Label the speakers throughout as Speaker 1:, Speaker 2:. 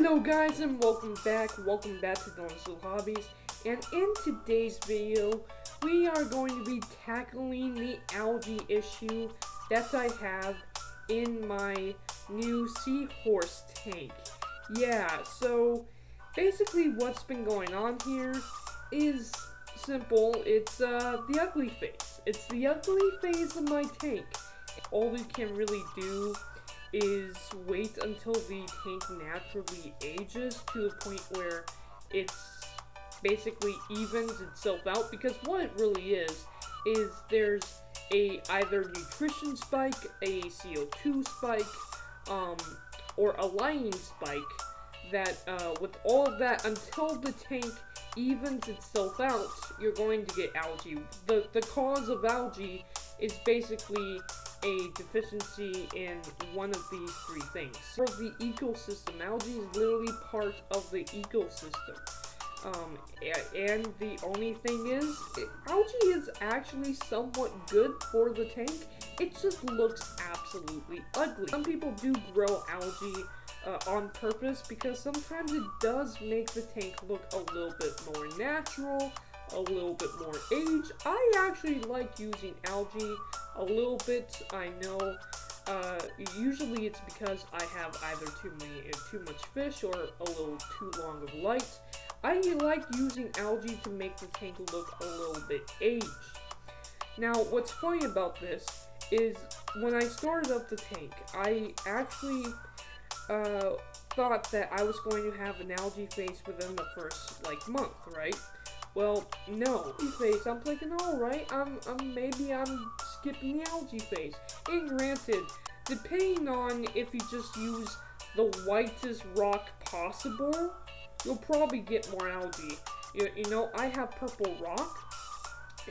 Speaker 1: Hello guys and welcome back to Dylan's Little Hobbies, and in today's video we are going to be tackling the algae issue that I have in my new seahorse tank. Yeah, so basically what's been going on here is simple. It's the ugly phase. It's the ugly phase of my tank. All we can really do is wait until the tank naturally ages to the point where it's basically evens itself out, because what it really is there's a either nutrition spike, a CO2 spike, or a lining spike that with all of that, until the tank evens itself out, you're going to get algae. The cause of algae is basically a deficiency in one of these three things. For the ecosystem, algae is literally part of the ecosystem. And the only thing is, algae is actually somewhat good for the tank. It just looks absolutely ugly. Some people do grow algae on purpose because sometimes it does make the tank look a little bit more natural, a little bit more aged. I actually like using algae a little bit. I know usually it's because I have either too much fish or a little too long of light. I like using algae to make the tank look a little bit aged. Now what's funny about this is when I started up the tank, I actually thought that I was going to have an algae phase within the first month, right? Well, no. Phase, I'm thinking, alright, maybe I'm skipping the algae phase. And granted, depending on if you just use the whitest rock possible, you'll probably get more algae. You know, I have purple rock,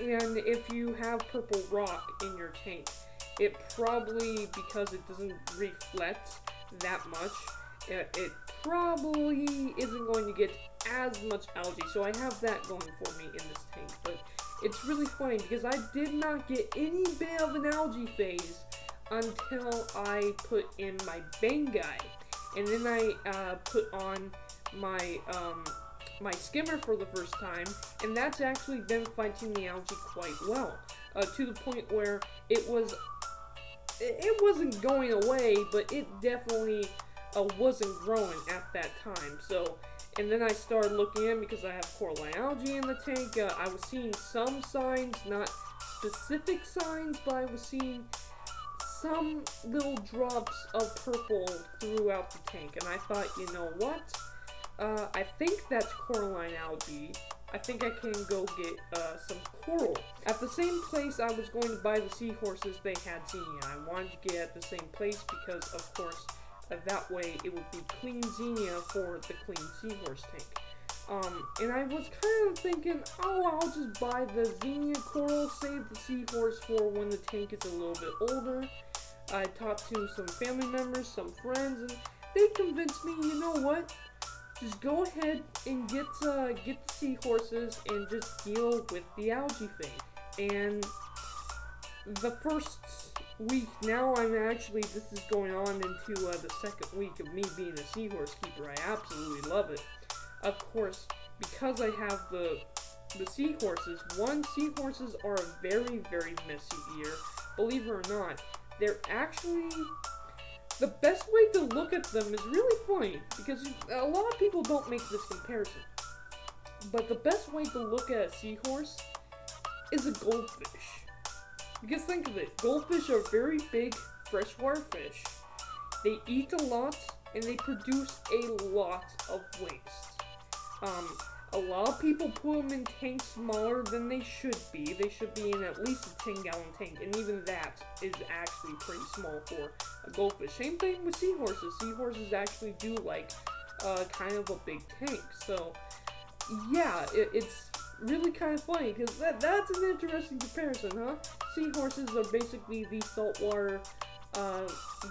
Speaker 1: and if you have purple rock in your tank, it probably, because it doesn't reflect that much, it probably isn't going to get as much algae. So I have that going for me in this tank. But it's really funny because I did not get any bit of an algae phase until I put in my Bangai, and then I put on my my skimmer for the first time, and that's actually been fighting the algae quite well, to the point where it wasn't going away, but it definitely wasn't growing at that time. So, and then I started looking in, because I have coralline algae in the tank. I was seeing some signs, not specific signs, but I was seeing some little drops of purple throughout the tank, and I thought, you know what? I think that's coralline algae. I think I can go get some coral. At the same place I was going to buy the seahorses, they had xenia. I wanted to get at the same place because, of course, that way it would be clean xenia for the clean seahorse tank. And I was kind of thinking, oh, I'll just buy the xenia coral, save the seahorse for when the tank is a little bit older. I talked to some family members, some friends, and they convinced me, you know what? Just go ahead and get the seahorses and just deal with the algae phase. And the first week, now this is going on into the second week of me being a seahorse keeper. I absolutely love it. Of course, because I have the seahorses, seahorses are a very, very messy ear. Believe it or not, they're actually, the best way to look at them is really funny, because a lot of people don't make this comparison. But the best way to look at a seahorse is a goldfish. Because think of it, goldfish are very big freshwater fish. They eat a lot, and they produce a lot of waste. A lot of people put them in tanks smaller than they should be. They should be in at least a 10-gallon tank, and even that is actually pretty small for a goldfish. Same thing with seahorses. Seahorses actually do like kind of a big tank. So yeah, it's really kind of funny, because that's an interesting comparison, huh? Seahorses are basically the saltwater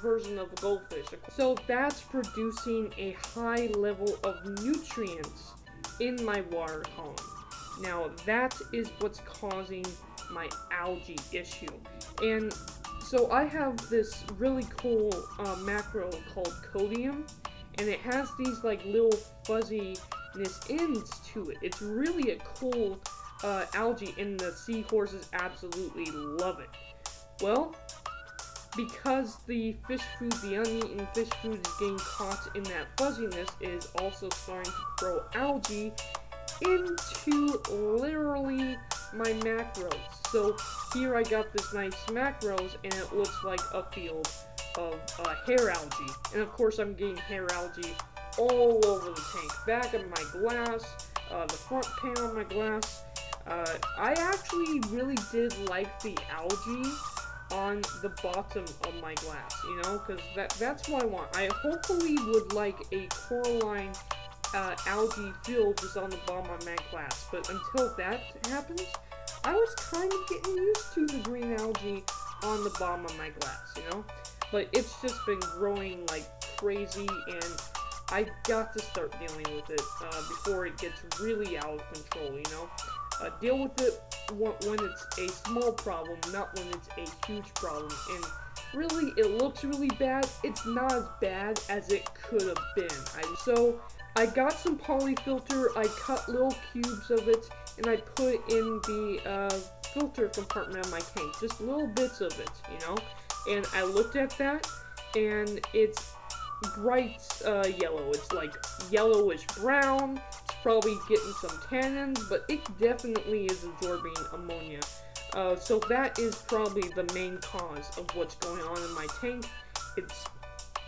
Speaker 1: version of a goldfish. So that's producing a high level of nutrients in my water column. Now that is what's causing my algae issue. And so I have this really cool macro called codium, and it has these like little fuzziness ends to it. It's really a cool algae, and the seahorses absolutely love it. Well, because the fish food, the uneaten fish food, is getting caught in that fuzziness, is also starting to grow algae into literally my macros. So here I got this nice macros, and it looks like a field of hair algae. And of course I'm getting hair algae all over the tank. Back of my glass, the front panel of my glass. I actually really did like the algae on the bottom of my glass, you know, because that's what I want. I hopefully would like a coralline algae field just on the bottom of my glass, but until that happens, I was kind of getting used to the green algae on the bottom of my glass, you know, but it's just been growing like crazy, and I got to start dealing with it before it gets really out of control, you know. Deal with it when it's a small problem, not when it's a huge problem. And really, it looks really bad. It's not as bad as it could have been. So I got some polyfilter. I cut little cubes of it, and I put it in the filter compartment of my tank. Just little bits of it, you know. And I looked at that, and it's bright yellow. It's like yellowish brown. It's probably getting some tannins, but it definitely is absorbing ammonia. So that is probably the main cause of what's going on in my tank.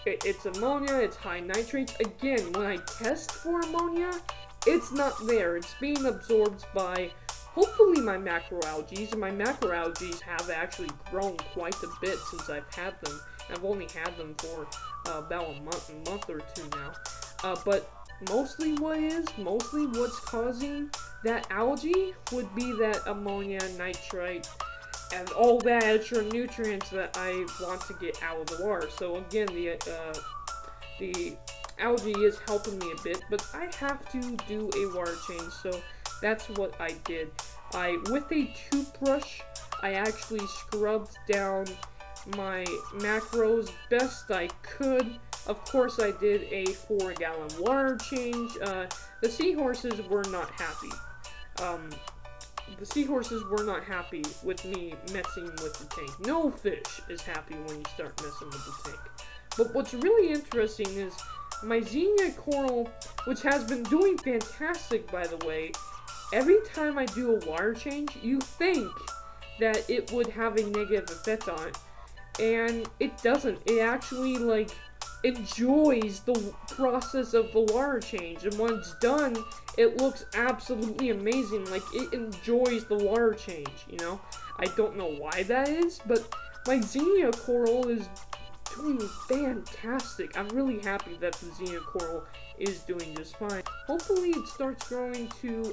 Speaker 1: It's ammonia, it's high nitrates. Again, when I test for ammonia, it's not there. It's being absorbed by hopefully my macroalgae, and my macroalgae have actually grown quite a bit since I've had them. I've only had them for about a month or two now. But mostly what's causing that algae would be that ammonia, nitrite, and all that extra nutrients that I want to get out of the water. So again, the algae is helping me a bit, but I have to do a water change, so that's what I did. With a toothbrush, I actually scrubbed down my macros best I could. Of course, I did a 4-gallon water change. The seahorses were not happy. The seahorses were not happy with me messing with the tank. No fish is happy when you start messing with the tank. But what's really interesting is my xenia coral, which has been doing fantastic, by the way. Every time I do a water change, you think that it would have a negative effect on it, and it doesn't. It actually, like, enjoys the process of the water change, and when it's done, it looks absolutely amazing. Like, it enjoys the water change, you know? I don't know why that is, but my xenia coral is doing fantastic. I'm really happy that the xenia coral is doing just fine. Hopefully it starts growing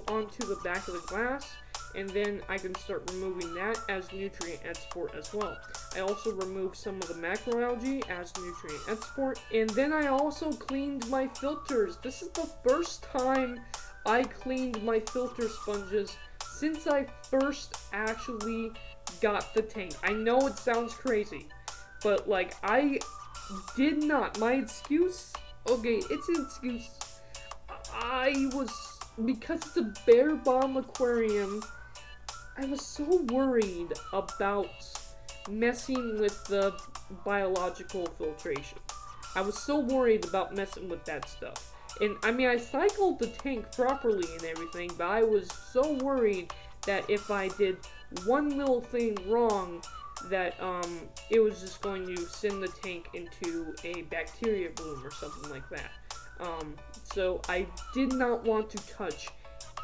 Speaker 1: onto the back of the glass, and then I can start removing that as nutrient export as well. I also removed some of the macroalgae as nutrient export, and then I also cleaned my filters. This is the first time I cleaned my filter sponges since I first actually got the tank. I know it sounds crazy, but like, I did not. My excuse, okay, it's an excuse. Because it's a bare bottom aquarium, I was so worried about messing with the biological filtration. I was so worried about messing with that stuff. And I mean, I cycled the tank properly and everything, but I was so worried that if I did one little thing wrong, that it was just going to send the tank into a bacteria bloom or something like that. So I did not want to touch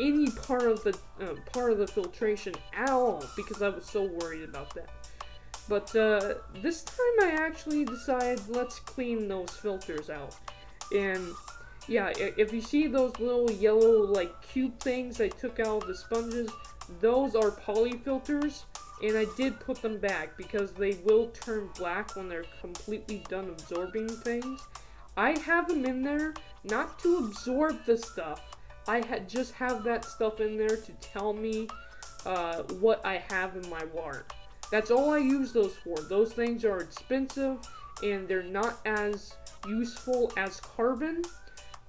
Speaker 1: any part of the filtration at all, because I was so worried about that. But this time I actually decided, let's clean those filters out. And yeah, if you see those little yellow like cube things I took out of the sponges, those are polyfilters, and I did put them back because they will turn black when they're completely done absorbing things. I have them in there not to absorb the stuff. I just have that stuff in there to tell me what I have in my water. That's all I use those for. Those things are expensive, and they're not as useful as carbon.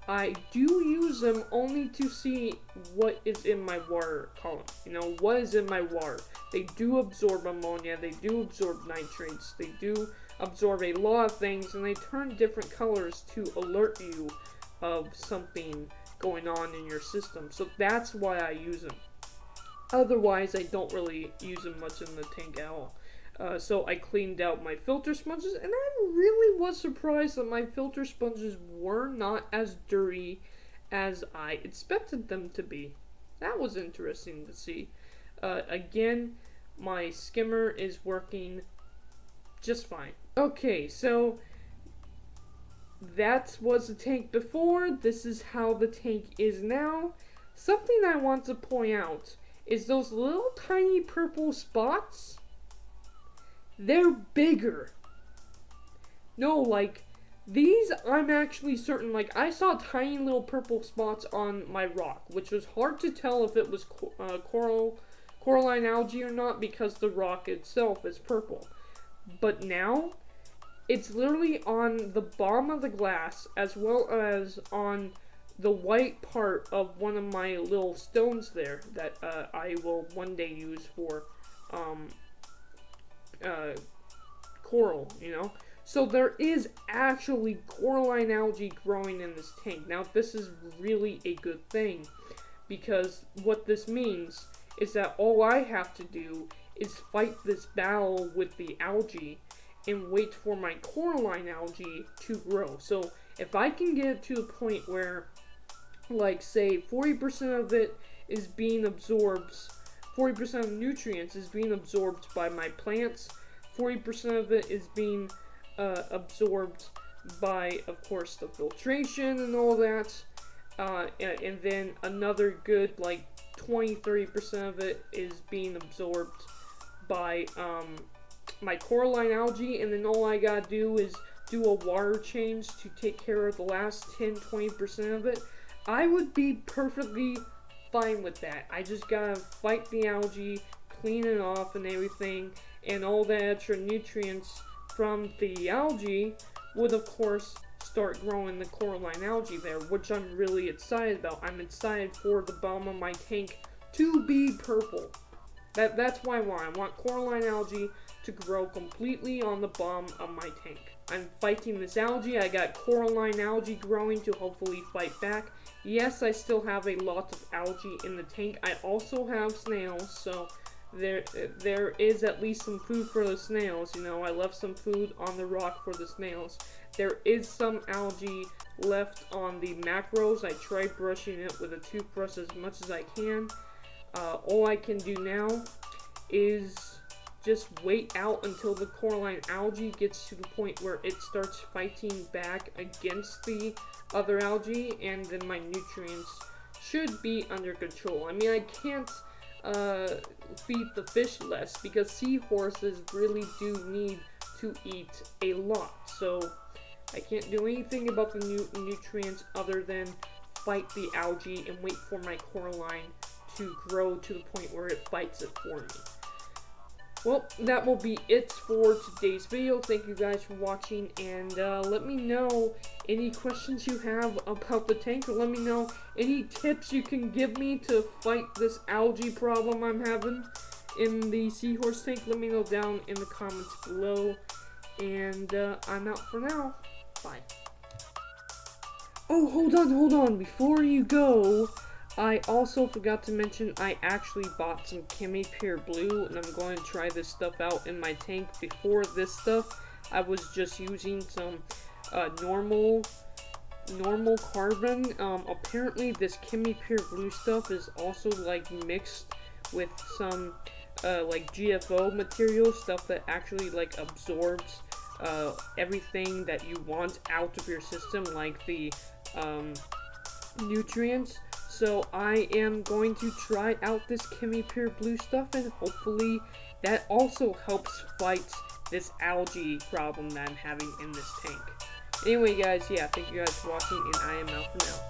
Speaker 1: I do use them only to see what is in my water column. You know, what is in my water. They do absorb ammonia, they do absorb nitrates, they do absorb a lot of things, and they turn different colors to alert you of something going on in your system. So that's why I use them. Otherwise, I don't really use them much in the tank at all. So I cleaned out my filter sponges, and I really was surprised that my filter sponges were not as dirty as I expected them to be. That was interesting to see. Again, my skimmer is working just fine. Okay, so that was the tank before. This is how the tank is now. Something I want to point out is those little tiny purple spots. They're bigger. No, like, these I'm actually certain, like, I saw tiny little purple spots on my rock, which was hard to tell if it was coralline algae or not because the rock itself is purple. But now, it's literally on the bottom of the glass as well as on the white part of one of my little stones there that I will one day use for coral, you know. So there is actually coralline algae growing in this tank. Now this is really a good thing, because what this means is that all I have to do is fight this battle with the algae and wait for my coralline algae to grow. So if I can get it to the point where, like, say 40% of it is being absorbed, 40% of nutrients is being absorbed by my plants, 40% of it is being absorbed by, of course, the filtration and all that, and then another good, like, 20-30% of it is being absorbed by my coralline algae, and then all I gotta do is do a water change to take care of the last 10-20% of it. I would be perfectly fine with that. I just gotta fight the algae, clean it off and everything, and all the extra nutrients from the algae would, of course, start growing the coralline algae there, which I'm really excited about. I'm excited for the bottom of my tank to be purple. That's what I want. I want coralline algae to grow completely on the bottom of my tank. I'm fighting this algae. I got coralline algae growing to hopefully fight back. Yes, I still have a lot of algae in the tank. I also have snails, so there is at least some food for the snails. You know, I left some food on the rock for the snails. There is some algae left on the macros. I tried brushing it with a toothbrush as much as I can. All I can do now is just wait out until the coralline algae gets to the point where it starts fighting back against the other algae, and then my nutrients should be under control. I mean, I can't feed the fish less because seahorses really do need to eat a lot. So I can't do anything about the nutrients other than fight the algae and wait for my coralline to grow to the point where it fights it for me. Well, that will be it for today's video. Thank you guys for watching, and let me know any questions you have about the tank, or let me know any tips you can give me to fight this algae problem I'm having in the seahorse tank. Let me know down in the comments below, and I'm out for now. Bye. Oh, hold on. Before you go, I also forgot to mention I actually bought some Chemi-Pure Blue, and I'm going to try this stuff out in my tank. Before this stuff, I was just using some normal carbon. Apparently this Chemi-Pure Blue stuff is also like mixed with some like GFO material, stuff that actually like absorbs everything that you want out of your system, like the nutrients. So I am going to try out this Chemi-Pure Blue stuff, and hopefully that also helps fight this algae problem that I'm having in this tank. Anyway guys, yeah, thank you guys for watching, and I am out for now.